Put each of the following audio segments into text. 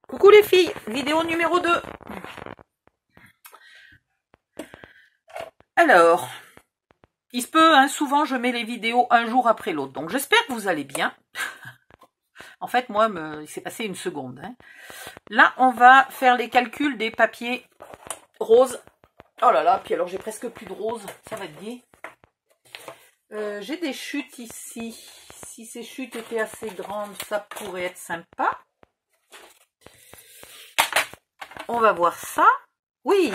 Coucou les filles, vidéo numéro 2. Alors, il se peut, hein, souvent je mets les vidéos un jour après l'autre. Donc j'espère que vous allez bien. En fait, moi, il s'est passé une seconde. Hein. Là, on va faire les calculs des papiers roses. Oh là là, puis alors j'ai presque plus de rose, ça va être gai. J'ai des chutes ici. Si ces chutes étaient assez grandes, ça pourrait être sympa. On va voir ça. Oui.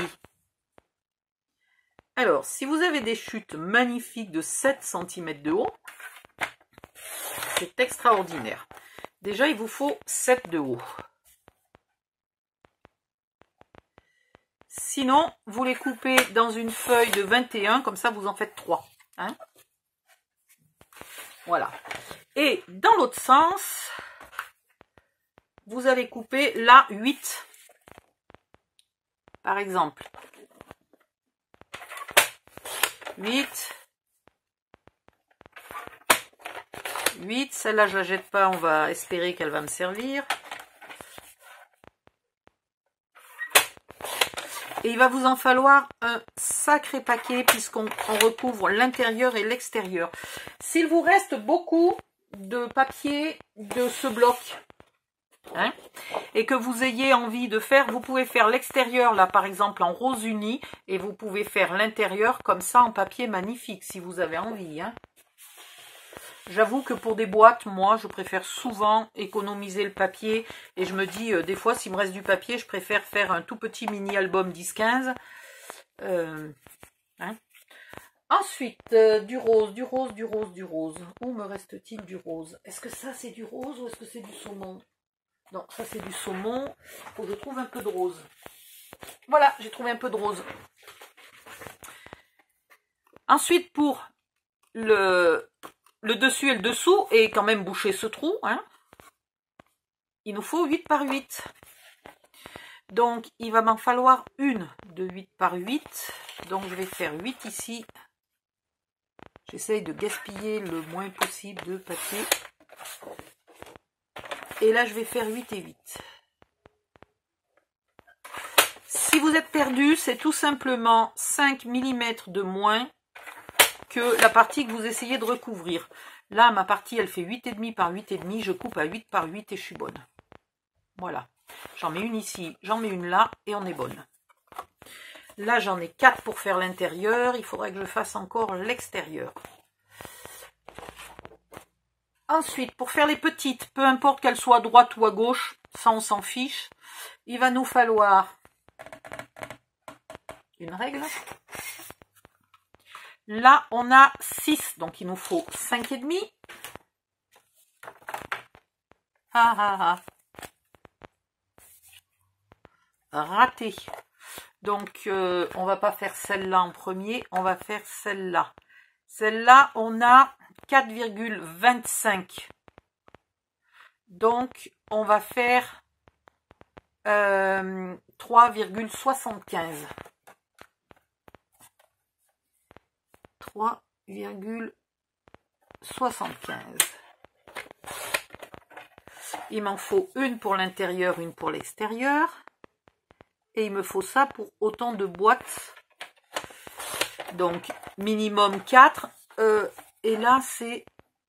Alors, si vous avez des chutes magnifiques de 7 cm de haut, c'est extraordinaire. Déjà, il vous faut 7 de haut. Sinon, vous les coupez dans une feuille de 21, comme ça vous en faites 3. Hein? Voilà. Et dans l'autre sens, vous allez couper là 8. Par exemple. 8. 8. Celle-là, je la jette pas. On va espérer qu'elle va me servir. Et il va vous en falloir un sacré paquet puisqu'on recouvre l'intérieur et l'extérieur. S'il vous reste beaucoup de papier de ce bloc, hein, et que vous ayez envie de faire, vous pouvez faire l'extérieur là par exemple en rose uni et vous pouvez faire l'intérieur comme ça en papier magnifique si vous avez envie. Hein. J'avoue que pour des boîtes, moi, je préfère souvent économiser le papier. Et je me dis, des fois, s'il me reste du papier, je préfère faire un tout petit mini-album 10-15. Hein. Ensuite, du rose, du rose, du rose, du rose. Où me reste-t-il du rose? Est-ce que ça, c'est du rose ou est-ce que c'est du saumon? Non, ça, c'est du saumon. Il faut que je trouve un peu de rose. Voilà, j'ai trouvé un peu de rose. Ensuite, pour le dessus et le dessous, et quand même boucher ce trou, hein, il nous faut 8 par 8. Donc, il va m'en falloir une de 8 par 8. Donc, je vais faire 8 ici. J'essaye de gaspiller le moins possible de papier. Et là, je vais faire 8 et 8. Si vous êtes perdu, c'est tout simplement 5 mm de moins que la partie que vous essayez de recouvrir. Là, ma partie, elle fait 8,5 par 8,5. Je coupe à 8 par 8 et je suis bonne. Voilà. J'en mets une ici, j'en mets une là et on est bonne. Là, j'en ai 4 pour faire l'intérieur. Il faudrait que je fasse encore l'extérieur. Ensuite, pour faire les petites, peu importe qu'elles soient à droite ou à gauche, ça on s'en fiche, il va nous falloir une règle. Là, on a 6, donc il nous faut 5,5. Ah ah ah. Raté. Donc, on va pas faire celle-là en premier, on va faire celle-là. Celle-là, on a 4,25. Donc, on va faire 3,75. 3,75. Il m'en faut une pour l'intérieur, une pour l'extérieur. Et il me faut ça pour autant de boîtes. Donc, minimum 4. Et là, c'est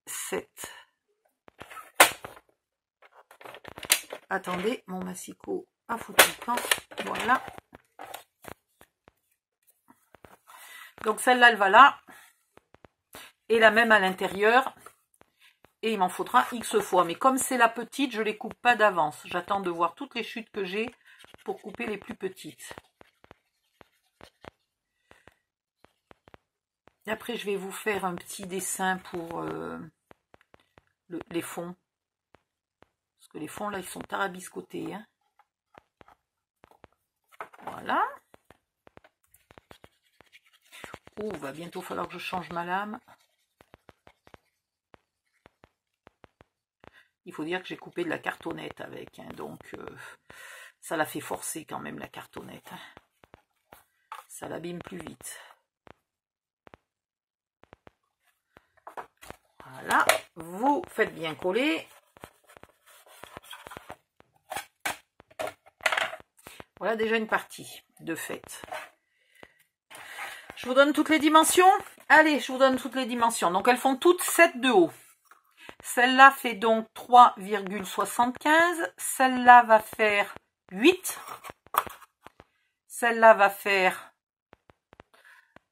7. Attendez, mon massicot a foutu le camp. Voilà. Donc, celle-là, elle va là. Et la même à l'intérieur. Et il m'en faudra X fois. Mais comme c'est la petite, je ne les coupe pas d'avance. J'attends de voir toutes les chutes que j'ai pour couper les plus petites. Après, je vais vous faire un petit dessin pour les fonds. Parce que les fonds, là, ils sont tarabiscotés. Hein. Voilà. Oh, va bientôt falloir que je change ma lame. Il faut dire que j'ai coupé de la cartonnette avec. Hein, donc, ça la fait forcer quand même, la cartonnette. Hein. Ça l'abîme plus vite. Voilà. Vous faites bien coller. Voilà déjà une partie de fait. Je vous donne toutes les dimensions. Allez, je vous donne toutes les dimensions. Donc, elles font toutes 7 de haut. Celle-là fait donc 3,75. Celle-là va faire 8. Celle-là va faire...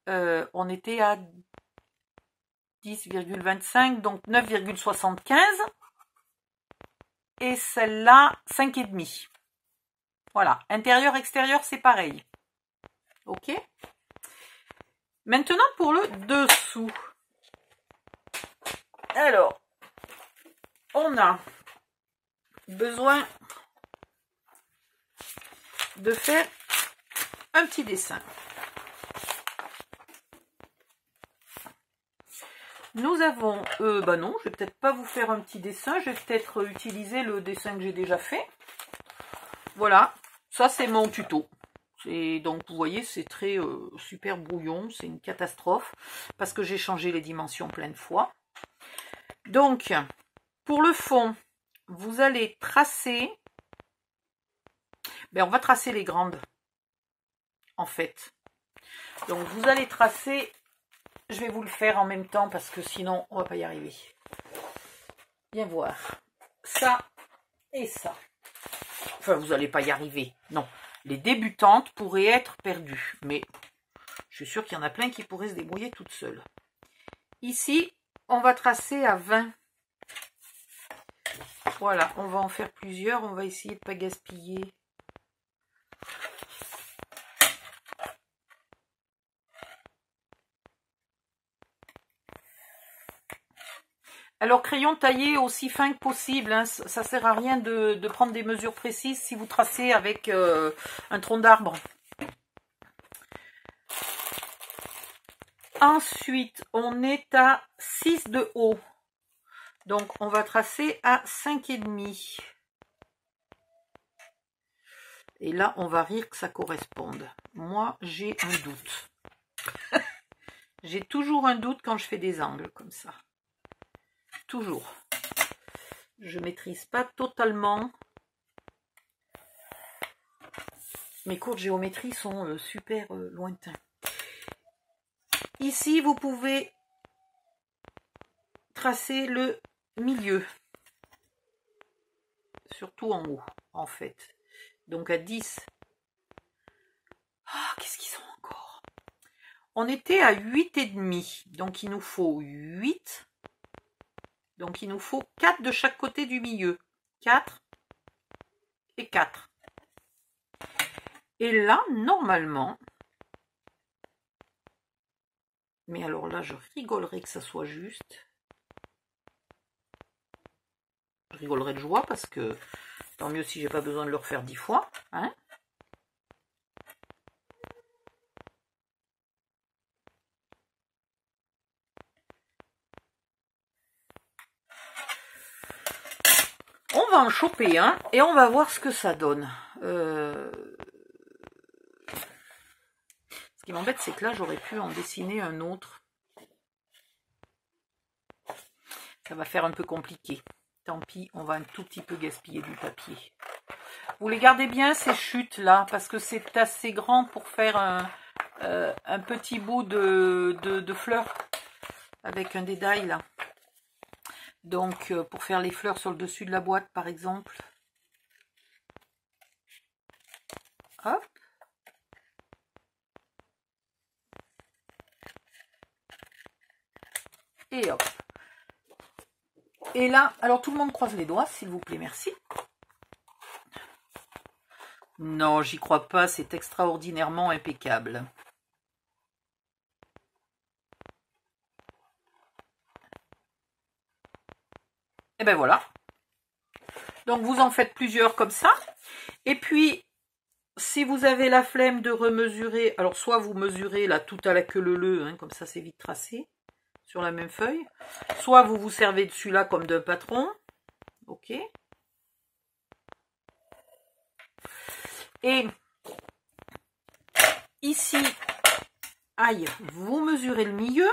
on était à 10,25, donc 9,75. Et celle-là, 5,5. Voilà. Intérieur, extérieur, c'est pareil. Ok? Maintenant, pour le dessous. Alors, on a besoin de faire un petit dessin. Nous avons... bah non, je vais peut-être pas vous faire un petit dessin. Je vais peut-être utiliser le dessin que j'ai déjà fait. Voilà. Ça, c'est mon tuto. Et donc, vous voyez, c'est très super brouillon. C'est une catastrophe. Parce que j'ai changé les dimensions plein de fois. Donc, pour le fond, vous allez tracer... Ben, on va tracer les grandes. En fait. Donc, vous allez tracer... Je vais vous le faire en même temps parce que sinon, on va pas y arriver. Viens voir. Ça et ça. Enfin, vous n'allez pas y arriver. Non. Les débutantes pourraient être perdues. Mais je suis sûre qu'il y en a plein qui pourraient se débrouiller toutes seules. Ici, on va tracer à 20. Voilà, on va en faire plusieurs. On va essayer de ne pas gaspiller. Alors, crayon taillé aussi fin que possible, hein. Ça ne sert à rien de prendre des mesures précises si vous tracez avec un tronc d'arbre. Ensuite, on est à 6 de haut. Donc, on va tracer à 5,5. Et là, on va rire que ça corresponde. Moi, j'ai un doute. J'ai toujours un doute quand je fais des angles comme ça. Toujours. Je ne maîtrise pas totalement. Mes cours de géométrie sont super lointains. Ici, vous pouvez tracer le milieu. Surtout en haut, en fait. Donc à 10. Ah, qu'est-ce qu'ils ont encore? On était à 8,5. Donc il nous faut 8. Donc, il nous faut 4 de chaque côté du milieu. 4 et 4. Et là, normalement, mais alors là, je rigolerais que ça soit juste. Je rigolerais de joie parce que tant mieux si j'ai pas besoin de le refaire 10 fois. Hein? On va en choper un et on va voir ce que ça donne. Ce qui m'embête, c'est que là, j'aurais pu en dessiner un autre. Ça va faire un peu compliqué. Tant pis, on va un tout petit peu gaspiller du papier. Vous les gardez bien, ces chutes là, parce que c'est assez grand pour faire un petit bout de fleurs avec un détail là. Donc, pour faire les fleurs sur le dessus de la boîte, par exemple. Hop. Et hop. Et là, alors tout le monde croise les doigts, s'il vous plaît, merci. Non, j'y crois pas, c'est extraordinairement impeccable. Et ben voilà. Donc vous en faites plusieurs comme ça. Et puis, si vous avez la flemme de remesurer, alors soit vous mesurez là tout à la queue leu, hein, comme ça c'est vite tracé sur la même feuille. Soit vous vous servez de celui-là comme d'un patron. Ok. Et ici, aïe, vous mesurez le milieu.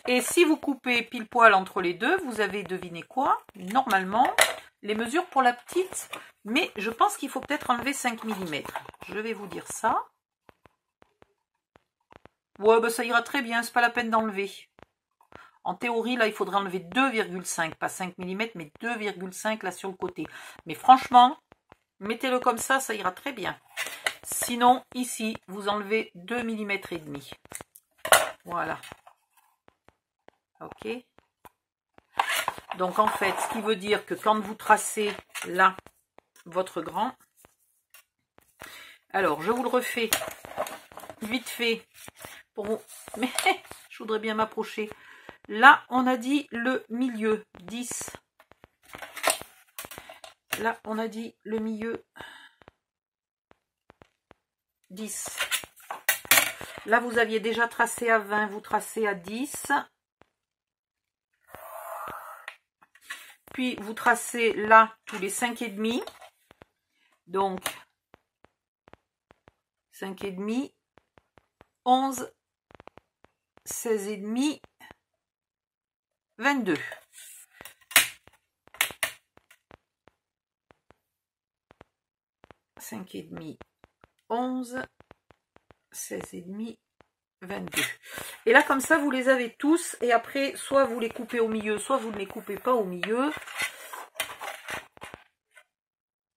Et si vous coupez pile poil entre les deux, vous avez deviné quoi? Normalement, les mesures pour la petite, mais je pense qu'il faut peut-être enlever 5 mm. Je vais vous dire ça. Ouais, bah ça ira très bien, c'est pas la peine d'enlever. En théorie, là, il faudrait enlever 2,5, pas 5 mm, mais 2,5 là sur le côté. Mais franchement, mettez-le comme ça ira très bien. Sinon, ici, vous enlevez 2 mm et demi. Voilà. Ok. Donc, en fait, ce qui veut dire que quand vous tracez là, votre grand, alors, je vous le refais vite fait pour vous, mais je voudrais bien m'approcher. Là, on a dit le milieu, 10. Là, on a dit le milieu, 10. Là, vous aviez déjà tracé à 20, vous tracez à 10. Puis, vous tracez là tous les 5,5. Donc, 5,5, 11, 16,5, 22. « 5,5, 11, 16,5, 22. » Et là, comme ça, vous les avez tous. Et après, soit vous les coupez au milieu, soit vous ne les coupez pas au milieu.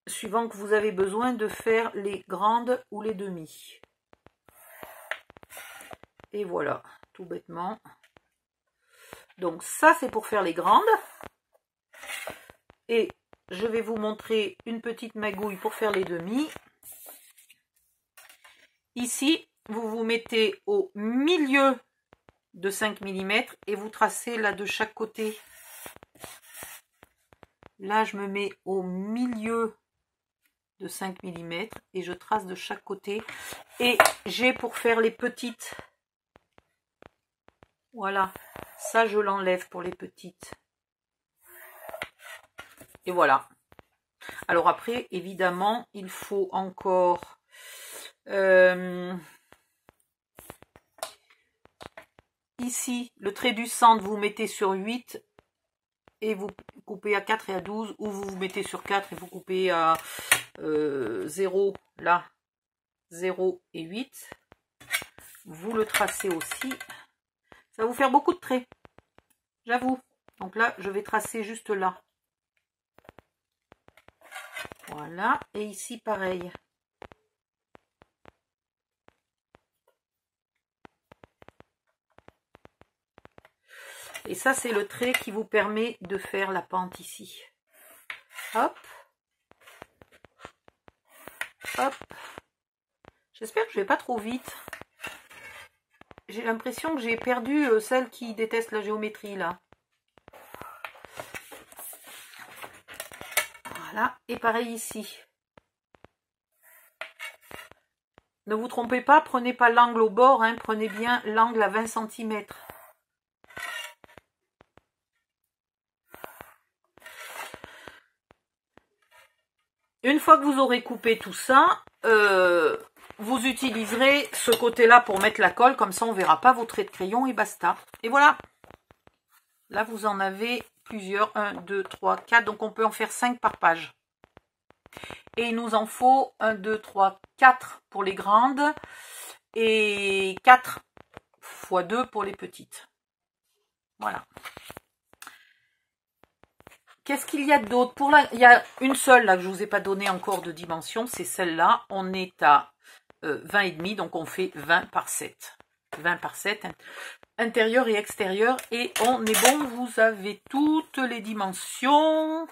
Suivant que vous avez besoin de faire les grandes ou les demi. Et voilà, tout bêtement. Donc ça, c'est pour faire les grandes. Et je vais vous montrer une petite magouille pour faire les demi. Ici, vous vous mettez au milieu de 5 mm et vous tracez là de chaque côté. Là, je me mets au milieu de 5 mm et je trace de chaque côté. Et j'ai pour faire les petites. Voilà, ça je l'enlève pour les petites. Et voilà. Alors après, évidemment, il faut encore ici, le trait du centre, vous mettez sur 8 et vous coupez à 4 et à 12, ou vous mettez sur 4 et vous coupez à 0, là, 0 et 8. Vous le tracez aussi. Ça va vous faire beaucoup de traits, j'avoue. Donc là, je vais tracer juste là. Voilà, et ici pareil. Et ça, c'est le trait qui vous permet de faire la pente ici. Hop. Hop. J'espère que je ne vais pas trop vite. J'ai l'impression que j'ai perdu celle qui déteste la géométrie, là. Voilà, et pareil ici. Ne vous trompez pas, prenez pas l'angle au bord, hein, prenez bien l'angle à 20 cm. Une fois que vous aurez coupé tout ça, vous utiliserez ce côté-là pour mettre la colle, comme ça on ne verra pas vos traits de crayon et basta. Et voilà. Là, vous en avez plusieurs, 1, 2, 3, 4, donc on peut en faire 5 par page. Et il nous en faut 1, 2, 3, 4 pour les grandes et 4 x 2 pour les petites. Voilà. Qu'est-ce qu'il y a d'autre? Il y a une seule là que je ne vous ai pas donné encore de dimension, c'est celle-là. On est à 20,5, donc on fait 20 par 7. 20 par 7, intérieur et extérieur. Et on est bon, vous avez toutes les dimensions.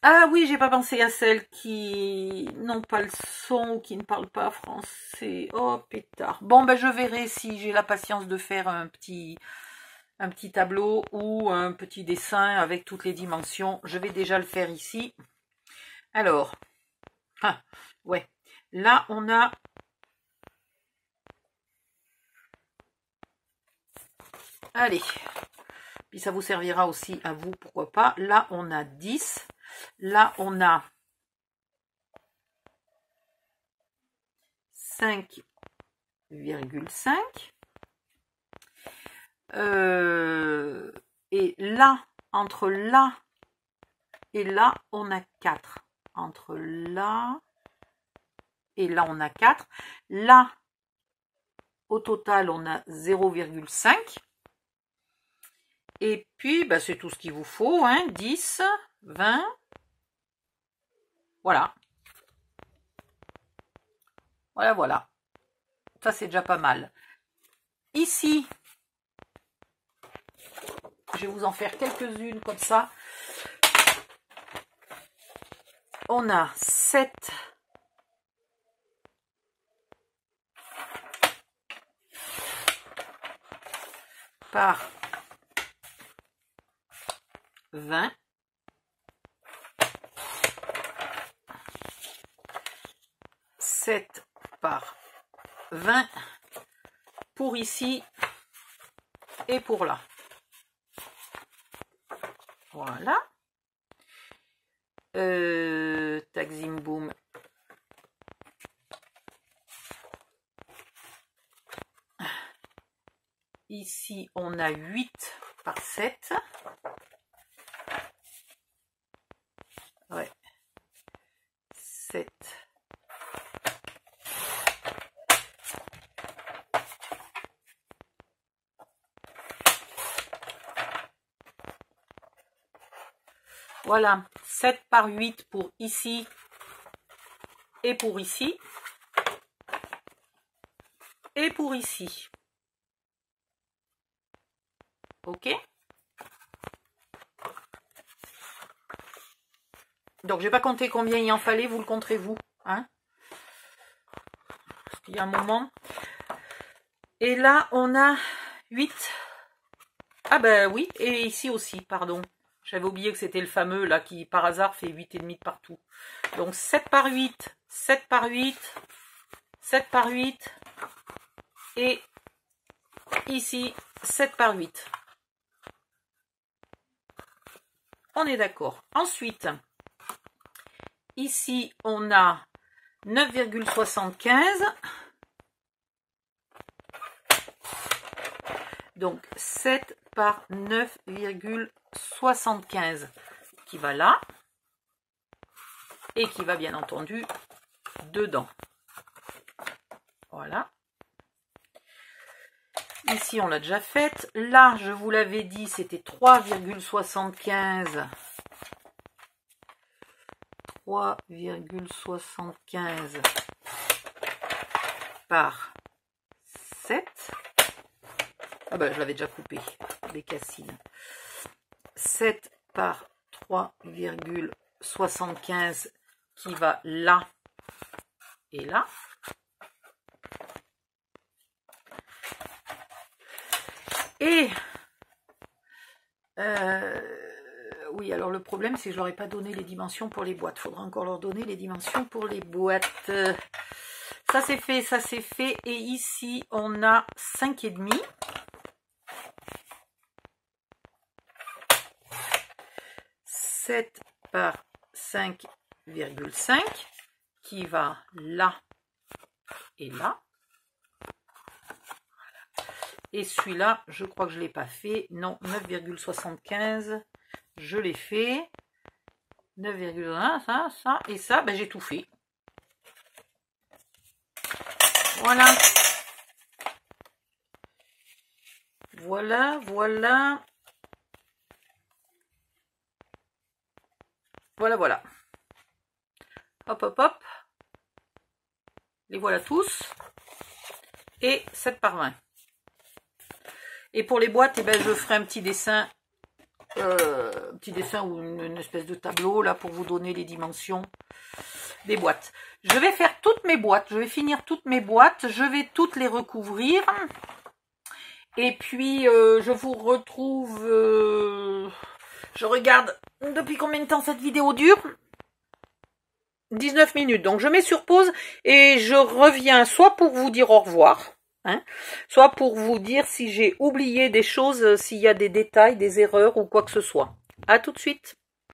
Ah oui, j'ai pas pensé à celles qui n'ont pas le son ou qui ne parlent pas français. Oh pétard. Bon, ben je verrai si j'ai la patience de faire un petit tableau ou un petit dessin avec toutes les dimensions. Je vais déjà le faire ici. Alors, ouais. Là, on a... Allez. Puis ça vous servira aussi à vous, pourquoi pas. Là, on a 10. Là, on a 5,5. là, entre là et là, on a 4. Entre là et là, on a 4. Là, au total, on a 0,5. Et puis, bah, c'est tout ce qu'il vous faut. Hein, 10, 20. Voilà. Voilà. Ça, c'est déjà pas mal. Ici, je vais vous en faire quelques-unes comme ça. On a 7 par 20. 7 par 20 pour ici et pour là. Voilà. Tac, zim, boum. Ici, on a 8 par 7. Ouais. 7. Voilà, 7 par 8 pour ici et pour ici et pour ici. Ok? Donc, je n'ai pas compté combien il en fallait, vous le compterez vous. Hein? Parce qu'il y a un moment. Et là, on a 8. Ah ben oui, et ici aussi, pardon. J'avais oublié que c'était le fameux là qui par hasard fait 8,5 de partout. Donc 7 par 8, 7 par 8, 7 par 8 et ici 7 par 8. On est d'accord. Ensuite, ici on a 9,75. Donc 7 par 9,75 qui va là et qui va bien entendu dedans. Voilà. Ici on l'a déjà faite. Là je vous l'avais dit c'était 3,75. 3,75 par 7. Ah ben je l'avais déjà coupé, les cassines. 7 par 3,75 qui va là et là. Et oui, alors le problème c'est que je leur ai pas donné les dimensions pour les boîtes. Il faudra encore leur donner les dimensions pour les boîtes. Ça c'est fait, ça c'est fait. Et ici on a 5,5. 7 par 5,5 qui va là et là. Voilà. Et celui-là, je crois que je ne l'ai pas fait. Non, 9,75, je l'ai fait. 9,1, ça, et ça, ben, j'ai tout fait. Voilà. Voilà. Voilà. Hop. Les voilà tous. Et 7 par 20. Et pour les boîtes, eh ben, je ferai un petit dessin. Ou une espèce de tableau là pour vous donner les dimensions des boîtes. Je vais faire toutes mes boîtes. Je vais finir toutes mes boîtes. Je vais toutes les recouvrir. Et puis, je vous retrouve... je regarde depuis combien de temps cette vidéo dure. 19 minutes. Donc, je mets sur pause et je reviens soit pour vous dire au revoir, hein, soit pour vous dire si j'ai oublié des choses, s'il y a des détails, des erreurs ou quoi que ce soit. À tout de suite.